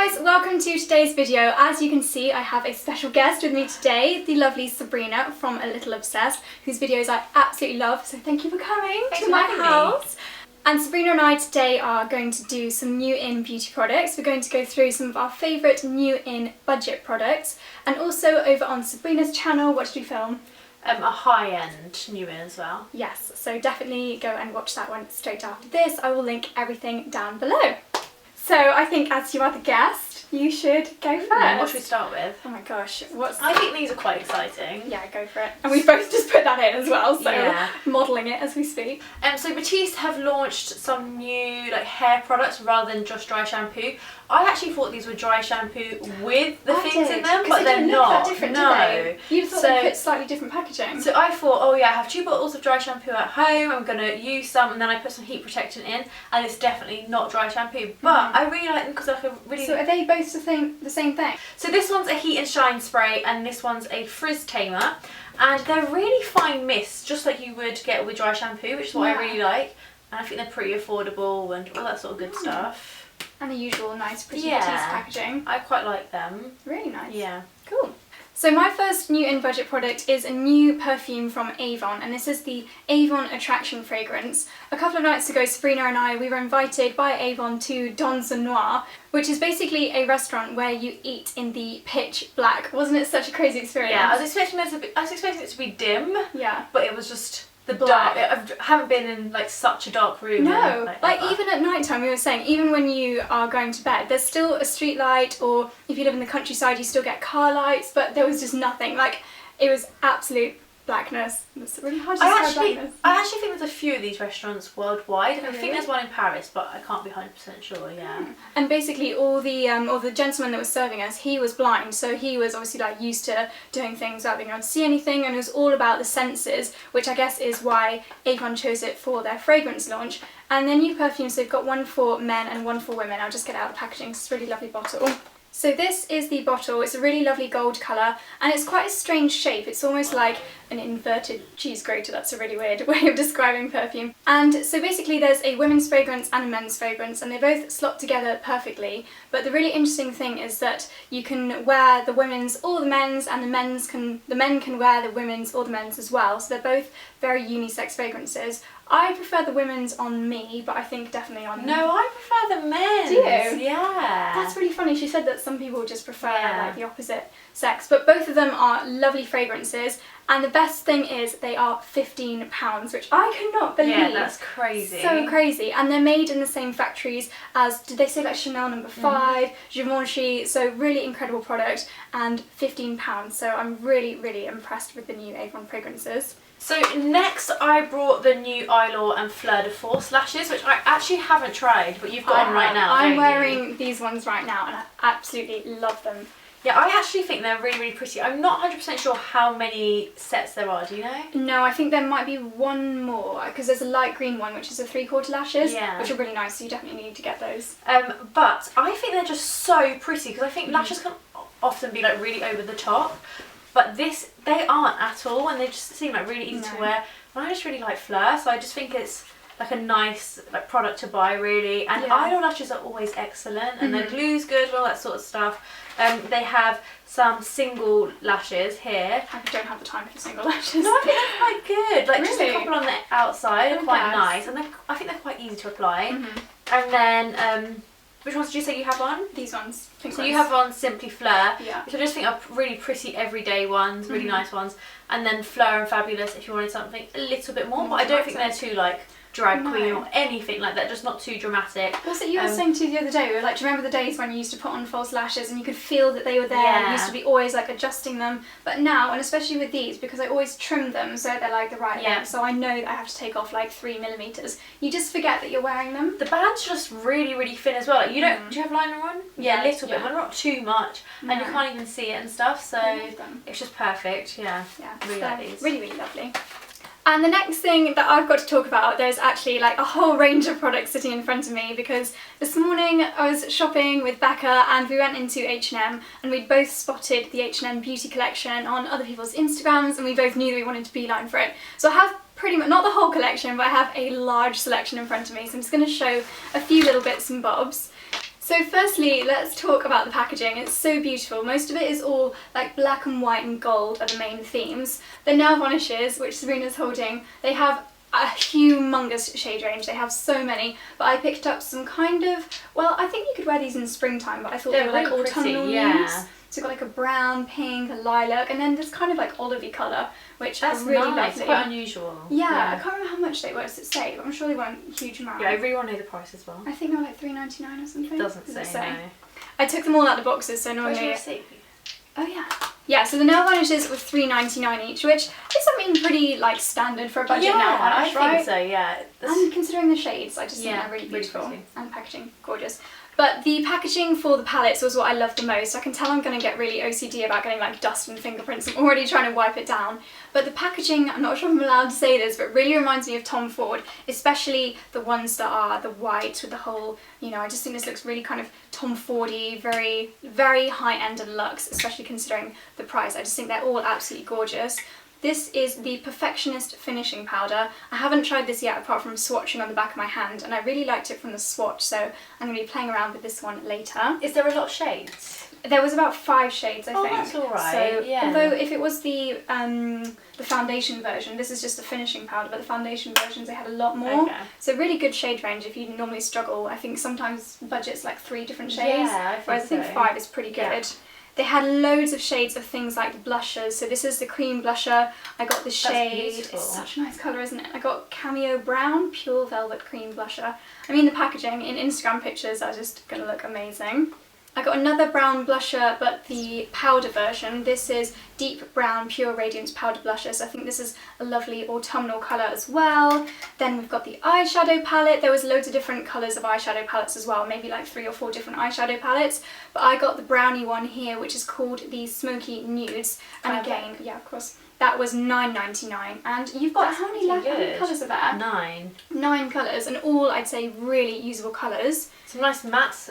guys, welcome to today's video. As you can see, I have a special guest with me today, the lovely Sabrina from A Little Obsessed, whose videos I absolutely love, so thank you for coming to my house. And Sabrina and I today are going to do some new in beauty products. We're going to go through some of our favourite new in budget products, and also over on Sabrina's channel, what did we film? A high-end new in as well. Yes, so definitely go and watch that one straight after this. I will link everything down below. So I think as you are the guest, you should go first. What should we start with? Oh my gosh, I think these are quite exciting. Yeah, go for it. And we both just put that in as well, so yeah. Modelling it as we speak. So Batiste have launched some new hair products rather than just dry shampoo. I actually thought these were dry shampoo with the things in them, but they're not. That different, no. You thought they put slightly different packaging. So I thought, oh yeah, I have 2 bottles of dry shampoo at home, I'm going to use some, and then I put some heat protectant in, and it's definitely not dry shampoo. But I really like them because they're really... So are they both the same thing? So this one's a heat and shine spray, and this one's a frizz tamer. And they're really fine mists, just like you would get with dry shampoo, which is what I really like. And I think they're pretty affordable and all that sort of good stuff. And the usual nice pretty Batiste packaging. I quite like them. Really nice. Yeah. Cool. So my first new in budget product is a new perfume from Avon, and this is the Avon Attraction fragrance. A couple of nights ago, Sabrina and I, we were invited by Avon to Dans un Noir, which is basically a restaurant where you eat in the pitch black. Wasn't it such a crazy experience? Yeah, I was expecting it to be dim. Yeah. But it was just the dark. I haven't been in such a dark room. No, even at night time, we were saying, even when you are going to bed, there's still a street light, or if you live in the countryside, you still get car lights, but there was just nothing. It was absolute blackness. It's really hard to describe blackness. I actually think there's a few of these restaurants worldwide. Oh, I think there's one in Paris, but I can't be 100% sure. Yeah. And basically, all the gentleman that was serving us, he was blind, so he was obviously used to doing things without being able to see anything, and it was all about the senses, which I guess is why Avon chose it for their fragrance launch. And their new perfumes, they've got one for men and one for women. I'll just get it out of the packaging. It's a really lovely bottle. So this is the bottle. It's a really lovely gold colour, and it's quite a strange shape. It's almost like an inverted cheese grater. That's a really weird way of describing perfume. And so basically there's a women's fragrance and a men's fragrance, and they both slot together perfectly. But the really interesting thing is that you can wear the women's or the men's, and the men can wear the women's or the men's as well. So they're both very unisex fragrances. I prefer the women's on me, but I think definitely on... No, I prefer the men's. Do you? Yeah. That's really funny. She said that some people just prefer the opposite sex, but both of them are lovely fragrances, and the best thing is they are £15, which I could not believe. Yeah, that's crazy. So crazy. And they're made in the same factories as, did they say Chanel No. 5, Givenchy, so really incredible product, and £15. So I'm really, really impressed with the new Avon fragrances. So next I brought the new Ilaw Flirt de Force lashes, which I actually haven't tried, but you've got on right now. I'm wearing these ones right now, and I absolutely love them. Yeah, I actually think they're really, really pretty. I'm not 100% sure how many sets there are, do you know? No, I think there might be one more, because there's a light green one, which is a 3/4 lashes, which are really nice, so you definitely need to get those. But I think they're just so pretty, because I think lashes can often be really over the top. But they aren't at all, and they just seem really easy to wear. And I just really like Fleur, so I just think it's a nice product to buy, really. And Ilaw lashes are always excellent, and their glue's good and all that sort of stuff. They have some single lashes here. I don't have the time for single lashes. No, I think they're quite good. Just a couple on the outside are quite nice, and I think they're quite easy to apply. And then which ones did you say you have on? These ones. So you have on Simply Fleur, which I just think are really pretty everyday ones, really nice ones. And then Fleur and Fabulous if you wanted something a little bit more, but I don't think they're too drag queen or anything like that, just not too dramatic. Was it you were saying too the other day, we were do you remember the days when you used to put on false lashes and you could feel that they were there, and you used to be always adjusting them, but now, and especially with these, because I always trim them so they're the right length, so I know that I have to take off 3mm, you just forget that you're wearing them. The band's just really, really thin as well. You don't, do you have liner on? Yeah, a little bit, but not too much, and you can't even see it and stuff, so it's just perfect. Really like these. Really, really lovely. And the next thing that I've got to talk about, there's actually a whole range of products sitting in front of me, because this morning I was shopping with Becca and we went into H&M, and we both spotted the HLN Beauty collection on other people's Instagrams, and we both knew that we wanted to beeline for it. So I have pretty much, not the whole collection, but I have a large selection in front of me, so I'm just going to show a few little bits and bobs. So firstly, let's talk about the packaging. It's so beautiful. Most of it is all like black and white and gold are the main themes. The nail varnishes, which Sabrina's holding, they have a humongous shade range. They have so many, but I picked up some kind of, well, I think you could wear these in springtime, but I thought they were like really autumnal pretty, nudes. yeah. So you've got like a brown, pink, a lilac, and then this kind of like olivey colour, which That's are really nice. lovely. Quite unusual. Yeah, I can't remember how much they were. Does it say? But I'm sure they weren't a huge amount. Yeah, I really want to know the price as well. I think they were like $3.99 or something. Doesn't Does it say, no. I took them all out of the boxes, so Where's your normally. receipt? Oh yeah. Yeah, so the nail varnishes were $3.99 each, which is something pretty like standard for a budget nail varnish, right? I think so, yeah. And considering the shades, I just think they're really beautiful. pretty. And the packaging, gorgeous. But the packaging for the palettes was what I loved the most. I can tell I'm going to get really OCD about getting like dust and fingerprints. I'm already trying to wipe it down. But the packaging, I'm not sure if I'm allowed to say this, but really reminds me of Tom Ford, especially the ones that are the white with the whole, you know, I just think this looks really kind of Tom Fordy, very, very high-end and luxe, especially considering the price. I just think they're all absolutely gorgeous. This is the Perfectionist Finishing Powder. I haven't tried this yet apart from swatching on the back of my hand, and I really liked it from the swatch, so I'm going to be playing around with this one later. Is there a lot of shades? There was about 5 shades, I think. Oh, that's alright, So, yeah. although if it was the foundation version, this is just the finishing powder, but the foundation versions, they had a lot more. Okay. So really good shade range if you normally struggle. I think sometimes budget's like 3 different shades, Yeah, whereas I think so. 5 is pretty good. Yeah. They had loads of shades of things like blushers. So this is the cream blusher. I got the shade. beautiful. It's such a nice colour, isn't it? I got Cameo Brown Pure Velvet Cream Blusher. I mean, the packaging in Instagram pictures are just going to look amazing. I got another brown blusher, but the powder version. This is Deep Brown Pure Radiance Powder Blusher, so I think this is a lovely autumnal colour as well. Then we've got the eyeshadow palette. There was loads of different colours of eyeshadow palettes as well, maybe like 3 or 4 different eyeshadow palettes. But I got the brownie one here, which is called the Smoky Nudes. And again, yeah, of course, that was $9.99. And you've got how many left? How many colours are there? 9. 9 colours, and all, I'd say, really usable colours. Some nice mattes.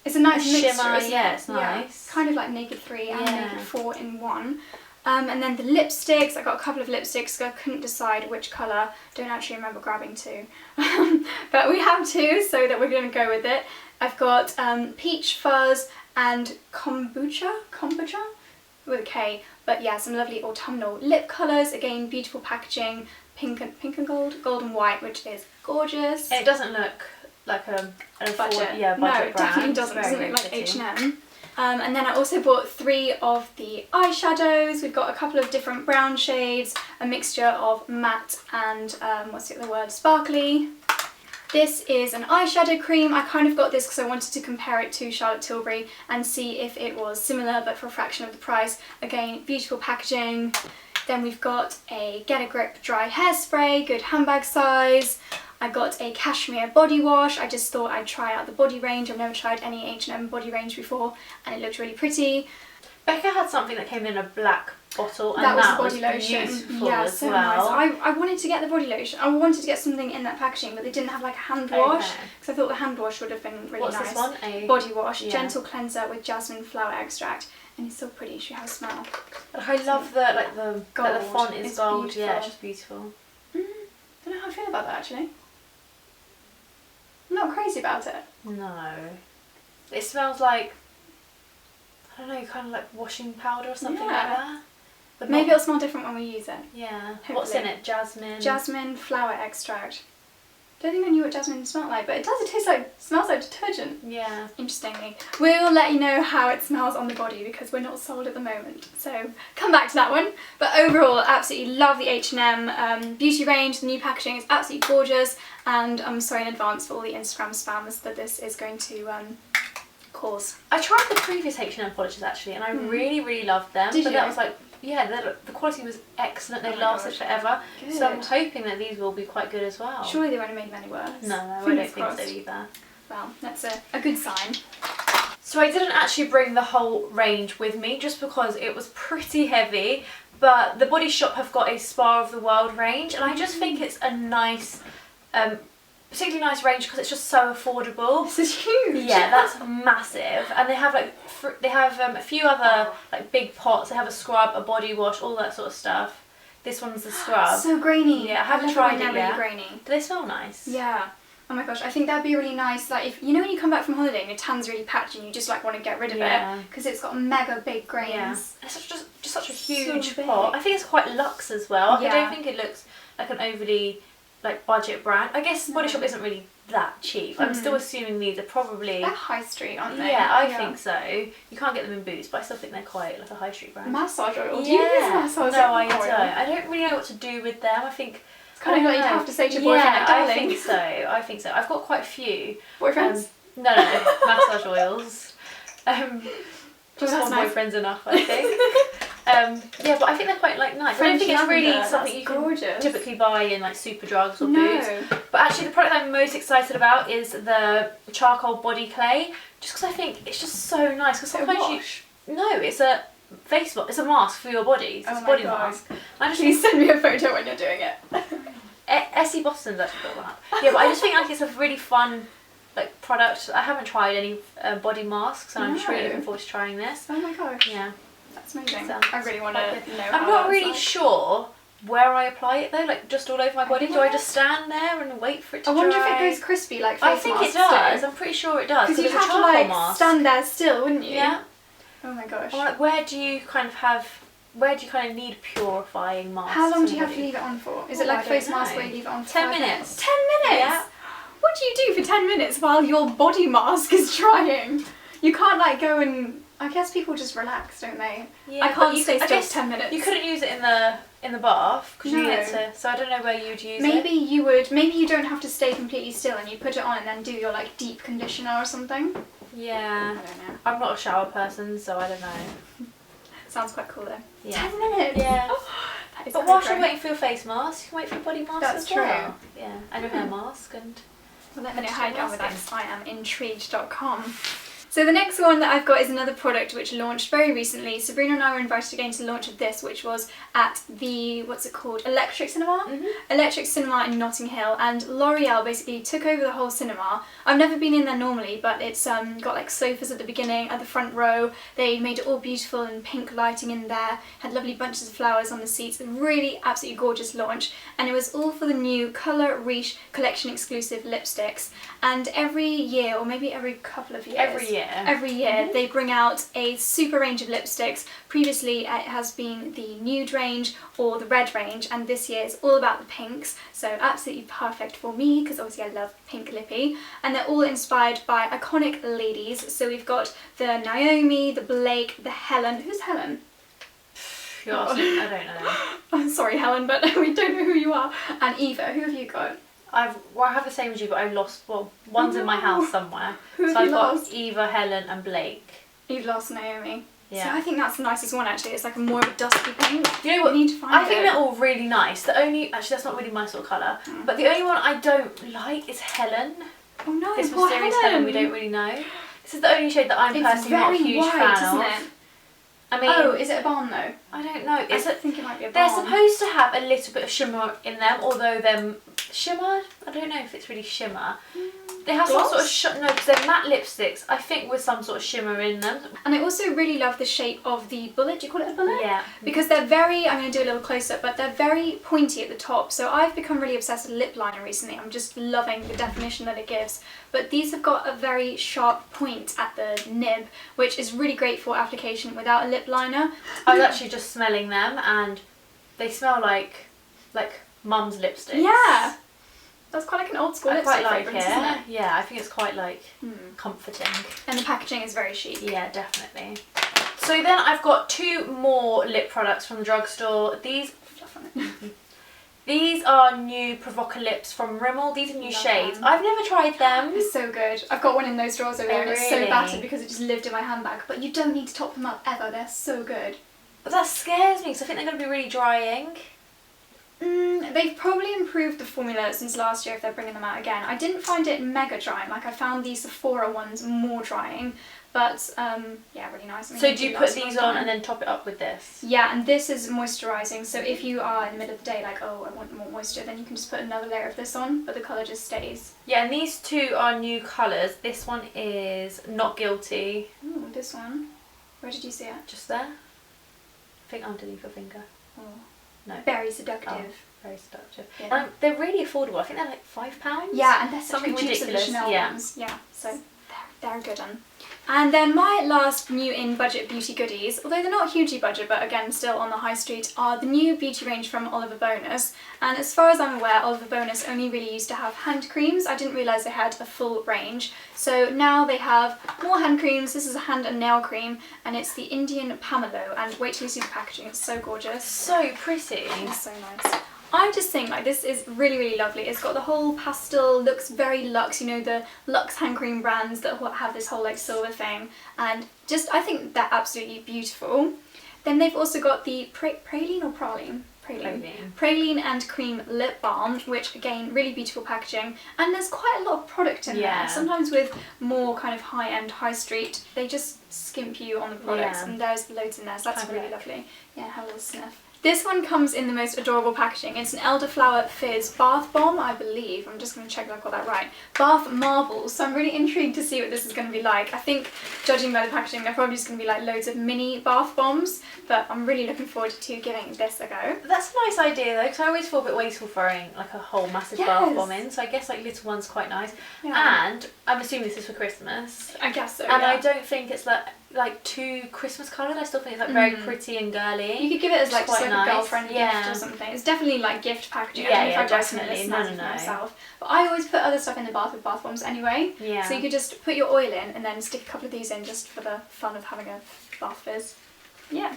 It's a nice mixture, shimmer, isn't yeah, it? it's nice. Kind of like Naked 3 and Yeah. Naked 4 in one. And then the lipsticks, I got a couple of lipsticks, I couldn't decide which colour. Don't actually remember grabbing 2. But we have 2, so that we're going to go with it. I've got Peach Fuzz and Kombucha with a K. But yeah, some lovely autumnal lip colours. Again, beautiful packaging, pink and gold and white, which is gorgeous. It doesn't look like a budget. budget No, it brand. definitely doesn't. It doesn't Very look like pretty. H&M. And then I also bought 3 of the eyeshadows. We've got a couple of different brown shades, a mixture of matte and, what's the other word, sparkly. This is an eyeshadow cream. I kind of got this because I wanted to compare it to Charlotte Tilbury and see if it was similar but for a fraction of the price. Again, beautiful packaging. Then we've got a Get a Grip dry hairspray, good handbag size. I got a cashmere body wash. I just thought I'd try out the body range. I've never tried any H&M body range before, and it looked really pretty. Becca had something that came in a black bottle, and That was that the body lotion. beautiful Yeah, as so well. nice. I wanted to get the body lotion. I wanted to get something in that packaging, but they didn't have like a hand wash, Okay. because I thought the hand wash would have been really What's nice. this one? A Body wash, yeah. gentle cleanser with jasmine flower extract, and it's so pretty. She has a smell. I love the Gold. the font is It's gold. beautiful. Yeah, it's just beautiful. Don't know how I feel about that actually. I'm not crazy about it. No, it smells like, I don't know, kind of like washing powder or something like Yeah. that. But Maybe not, it'll smell different when we use it. yeah. What's in hopefully. it? Jasmine. Jasmine flower extract. Don't think I knew what jasmine smelled like, but it does. It tastes like, smells like detergent. Yeah. Interestingly, we'll let you know how it smells on the body because we're not sold at the moment. So come back to that one. But overall, absolutely love the H&M beauty range. The new packaging is absolutely gorgeous, and I'm sorry in advance for all the Instagram spams that this is going to cause. I tried the previous H&M polishes actually, and I really loved them. Did but you? that was like, yeah, the quality was excellent. They Oh my lasted gosh. forever. So I'm Good. hoping that these will be quite good as well. Surely they won't have made them any worse. No, I don't Fingers think crossed. so either. Well, that's a good sign. So I didn't actually bring the whole range with me just because it was pretty heavy, but the Body Shop have got a Spa of the World range, and I just think it's a nice, particularly nice range because it's just so affordable. This is huge. Yeah, that's massive, and they have like they have a few other like big pots. They have a scrub, a body wash, all that sort of stuff. This one's the scrub. So grainy. Yeah, I haven't love tried when it they're yet. really grainy. Do they smell nice? Yeah. Oh my gosh, I think that'd be really nice. Like, if you know when you come back from holiday and your tan's really patchy and you just like want to get rid of it because it's got mega big grains. Yeah. It's just such a huge So pot. I think it's quite luxe as well. Yeah. I don't think it looks like an overly like budget brand. I guess Body Shop isn't really that cheap. I'm still assuming these are probably... They're high street, aren't they? Yeah, I think so. You can't get them in Boots, but I still think they're quite like a high street brand. Massage oil. Yeah. Do you use massage No, oil? I don't. I don't really know what to do with them. I think... It's kind of like you have to say to your boyfriend, like, darling. I think so. I've got quite a few. Boyfriends? No, massage oils. Just that's one nice. boyfriend's enough, I think. Yeah, but I think they're quite like nice. I don't think it's really something you can typically buy in like Superdrugs or Boots. But actually, the product I'm most excited about is the charcoal body clay. Just because I think it's just so nice. Because sometimes it's a face mask. It's a mask for your body. It's a body mask. Please send me a photo when you're doing it. Essie Boston's actually got one up. Yeah, but I just think like it's a really fun like product. I haven't tried any body masks, and I'm just really looking forward to trying this. Oh my gosh. Yeah. That's amazing. So, I really want to know how I'm not really like. sure where I apply it though, like just all over my body. Do I just stand there and wait for it to dry? I wonder if it goes crispy like face I think it does. I'm pretty sure it does. Because you'd it's have a to charcoal like mask. stand there still, wouldn't you? Yeah. Oh my gosh. Well, like, where do you kind of need purifying masks? How long do you have to leave it on for? Is it like a face mask where you leave it on for 10 5 minutes. 10 minutes? Yeah. What do you do for 10 minutes while your body mask is drying? You can't like go and... I guess people just relax, don't they? Yeah, I can't stay still for 10 minutes. You couldn't use it in the bath because you No. need it to. So I don't know where you'd use Maybe it. you would. Maybe you don't have to stay completely still, and you put it on and then do your like deep conditioner or something. Yeah. I don't know. I'm not a shower person, so I don't know. Sounds quite cool though. Yeah. 10 minutes. Yeah. That is But quite whilst you're great. waiting for your face mask, you can wait for your body mask That's as true. well. Yeah, and your hair mask and. Well, let me know how you get on with this. I am intrigued.com. So the next one that I've got is another product which launched very recently. Sabrina and I were invited again to the launch of this, which was at the, what's it called, Electric Cinema? Electric Cinema in Notting Hill, and L'Oreal basically took over the whole cinema. I've never been in there normally, but it's got like sofas at the beginning, at the front row. They made it all beautiful and pink lighting in there, had lovely bunches of flowers on the seats. A really absolutely gorgeous launch, and it was all for the new Colour Riche collection exclusive lipsticks. And every year, or maybe every couple of years, every year they bring out a super range of lipsticks. Previously it has been the nude range or the red range, and this year it's all about the pinks, so absolutely perfect for me because obviously I love pink lippy. And they're all inspired by iconic ladies. So we've got the Naomi, the Blake, the Helen. Who's Helen? You're asking, I don't know. I'm sorry Helen, but we don't know who you are. And Eva. Who have you got? I have the same as you, but I've lost. Well, one's in my house somewhere. Who so have I've you got lost? Eva, Helen, and Blake. You've lost Naomi. Yeah. So I think that's the nicest one actually. It's like a more of a dusky pink. You know what? You need to find I think it. they're all really nice. The only actually that's not really my sort of colour. But the only one I don't like is Helen. Oh no, This poor mysterious Helen. Helen we don't really know. This is the only shade that I'm It's personally not a very huge white, fan isn't of. it? I mean, Oh, is it a balm though? I don't know. I think it might be a They're balm. supposed to have a little bit of shimmer in them, although they're shimmer. I don't know if it's really shimmer. They have Gloss? some sort of no, because they're matte lipsticks. I think with some sort of shimmer in them. And I also really love the shape of the bullet. Do you call it a bullet? Yeah. Because they're very, I'm going to do a little close up, but they're very pointy at the top. So I've become really obsessed with lip liner recently. I'm just loving the definition that it gives. But these have got a very sharp point at the nib, which is really great for application without a lip liner. I was actually just smelling them, and they smell like mum's lipsticks. Yeah. That's quite like an old school I lipstick quite like fragrance, it. isn't it? Yeah, I think it's quite like comforting. And the packaging is very chic. Yeah, definitely. So then I've got two more lip products from the drugstore. These are new Provoca lips from Rimmel. These are new shades. them. I've never tried them. It's so good. I've got one in those drawers over there, and it's so Really? battered because it just lived in my handbag. But you don't need to top them up ever. They're so good. But that scares me because I think they're going to be really drying. They've probably improved the formula since last year if they're bringing them out again. I didn't find it mega drying. Like I found these Sephora ones more drying. But yeah, really nice. I mean, So they do you do put last a long these on time. and then top it up with this? Yeah, and this is moisturising. So if you are in the middle of the day like, oh, I want more moisture, then you can just put another layer of this on, but the colour just stays. Yeah, and these two are new colours. This one is Not Guilty. Ooh, this one. Where did you see it? Just there. I think underneath your finger. Oh. No. Very seductive. Oh, very seductive. Yeah. They're really affordable. I think they're like £5. Yeah, and they're something something ridiculous. ridiculous. Chanel Yeah. ones. Yeah, so they're a good one. And then my last new in budget beauty goodies, although they're not hugely budget, but again still on the high street, are the new beauty range from Oliver Bonars. And as far as I'm aware, Oliver Bonars only really used to have hand creams. I didn't realise they had a full range. So now they have more hand creams. This is a hand and nail cream, and it's the Indian Pomelo. And wait till you see the packaging, it's so gorgeous. So pretty. It's so nice. I just think like this is really, really lovely. It's got the whole pastel, looks very luxe, you know, the luxe hand cream brands that have this whole like silver thing, and just I think they're absolutely beautiful. Then they've also got the praline or praline? Praline and cream lip balm, which again really beautiful packaging, and there's quite a lot of product in there. Sometimes with more kind of high-end high street they just skimp you on the products, and there's loads in there, so that's really lovely. Yeah, have a little sniff. This one comes in the most adorable packaging. It's an elderflower fizz bath bomb, I believe. I'm just going to check that I've got that right. Bath marbles. So I'm really intrigued to see what this is going to be like. I think, judging by the packaging, they're probably just going to be like loads of mini bath bombs. But I'm really looking forward to giving this a go. That's a nice idea though, because I always feel a bit wasteful throwing like a whole massive bath bomb in. So I guess like little one's quite nice. Yeah. And I'm assuming this is for Christmas. I guess so. And I don't think it's like too Christmas coloured. I still think it's like very pretty and girly. You could give it as like, quite a nice. girlfriend gift or something. It's definitely like gift packaging. Yeah, definitely. No. Myself. But I always put other stuff in the bath with bath bombs anyway. Yeah. So you could just put your oil in and then stick a couple of these in just for the fun of having a bath fizz. Yeah.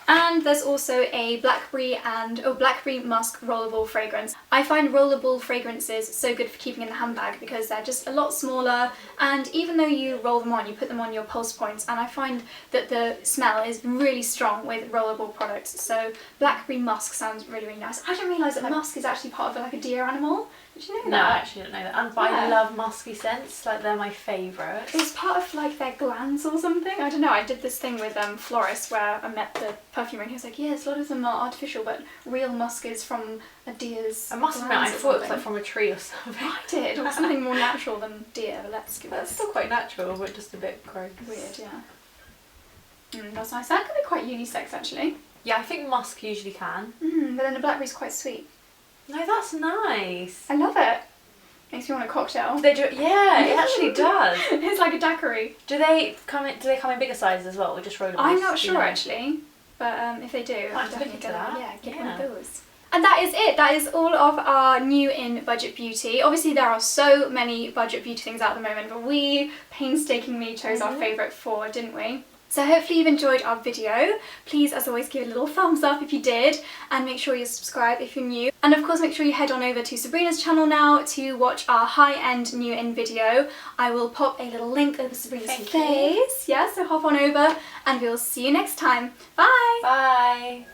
And there's also a blackberry musk rollable fragrance. I find rollable fragrances so good for keeping in the handbag because they're just a lot smaller, and even though you roll them on, you put them on your pulse points, and I find that the smell is really strong with rollable products. So blackberry musk sounds really, really nice. I didn't realise that musk is actually part of like a deer animal. Did you know that? No, I actually didn't know that. But I love musky scents, like they're my favourite. It was part of like their glands or something. I don't know. I did this thing with florist where I met the perfumer and he was like, yes, a lot of them are artificial, but real musk is from a deer's. I must admit, I thought it was like from a tree or something. I did, or something more natural than deer. But let's give That's still quite natural, but just a bit gross. Weird, yeah. That's nice. That could be quite unisex actually. Yeah, I think musk usually can. But then the blackberry's quite sweet. No, that's nice. I love it. Makes me want a cocktail. They do. Yeah, it actually does. It's like a daiquiri. Do they come in bigger sizes as well, or just rollables? I'm not sure actually, but if they do, I'll definitely get that. Yeah, get one of those. And that is it. That is all of our new in budget beauty. Obviously there are so many budget beauty things out at the moment, but we painstakingly chose our favourite 4, didn't we? So hopefully you've enjoyed our video. Please, as always, give it a little thumbs up if you did, and make sure you subscribe if you're new. And of course, make sure you head on over to Sabrina's channel now to watch our high-end new in video. I will pop a little link over Sabrina's face. Yeah, so hop on over, and we'll see you next time. Bye! Bye!